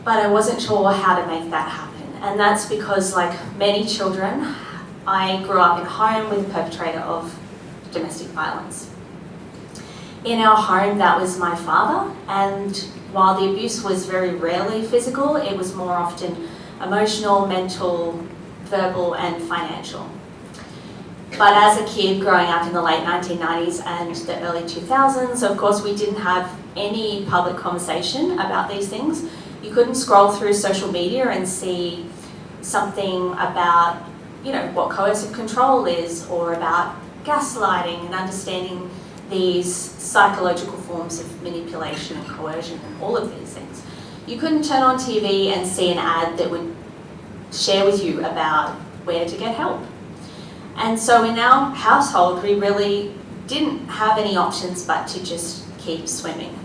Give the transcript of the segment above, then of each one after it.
but I wasn't sure how to make that happen. And that's because, like many children, I grew up in a home with a perpetrator of domestic violence. In our home, that was my father, and while the abuse was very rarely physical, it was more often emotional, mental, verbal, and financial. But as a kid growing up in the late 1990s and the early 2000s, of course, we didn't have any public conversation about these things. You couldn't scroll through social media and see something about, what coercive control is, or about gaslighting and understanding these psychological forms of manipulation and coercion and all of these things. You couldn't turn on TV and see an ad that would share with you about where to get help. And so in our household, we really didn't have any options but to just keep swimming.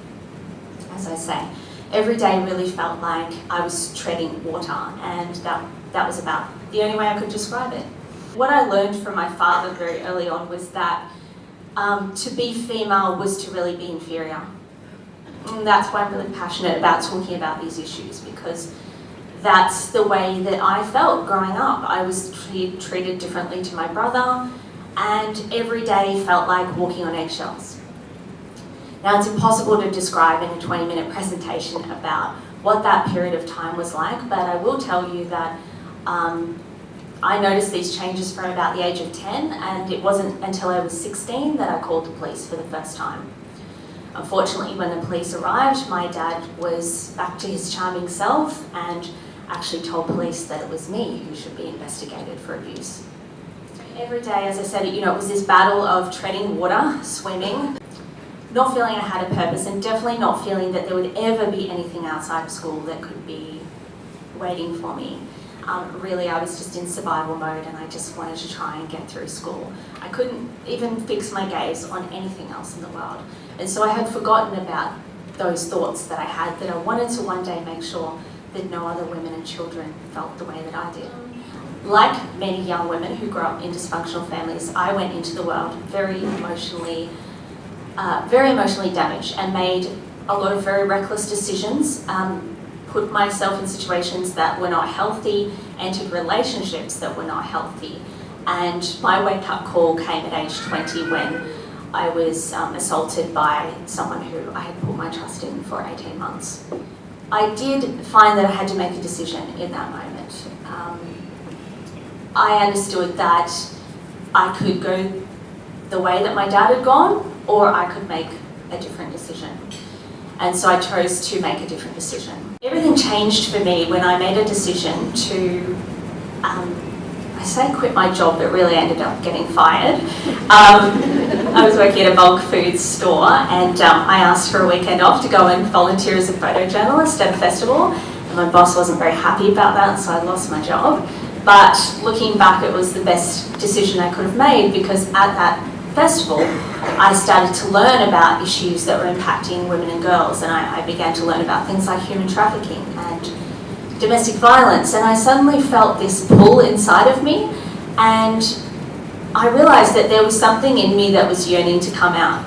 As I say, every day really felt like I was treading water, and that was about the only way I could describe it. What I learned from my father very early on was that to be female was to really be inferior. And that's why I'm really passionate about talking about these issues, because that's the way that I felt growing up. I was treated differently to my brother, and every day felt like walking on eggshells. Now, it's impossible to describe in a 20-minute presentation about what that period of time was like, but I will tell you that I noticed these changes from about the age of 10, and it wasn't until I was 16 that I called the police for the first time. Unfortunately, when the police arrived, my dad was back to his charming self and actually told police that it was me who should be investigated for abuse. Every day, as I said, it was this battle of treading water, swimming, not feeling I had a purpose, and definitely not feeling that there would ever be anything outside of school that could be waiting for me. Really, I was just in survival mode, and I just wanted to try and get through school. I couldn't even fix my gaze on anything else in the world. And so I had forgotten about those thoughts that I had, that I wanted to one day make sure that no other women and children felt the way that I did. Like many young women who grew up in dysfunctional families, I went into the world very emotionally damaged, and made a lot of very reckless decisions, put myself in situations that were not healthy, entered relationships that were not healthy. And my wake-up call came at age 20 when I was assaulted by someone who I had put my trust in for 18 months. I did find that I had to make a decision in that moment. I understood that I could go the way that my dad had gone, or I could make a different decision. And so I chose to make a different decision. Everything changed for me when I made a decision to, I say quit my job, but really ended up getting fired. I was working at a bulk foods store, and I asked for a weekend off to go and volunteer as a photojournalist at a festival. And my boss wasn't very happy about that, so I lost my job. But looking back, it was the best decision I could have made, because at that festival, I started to learn about issues that were impacting women and girls, and I began to learn about things like human trafficking and domestic violence, and I suddenly felt this pull inside of me, and I realised that there was something in me that was yearning to come out.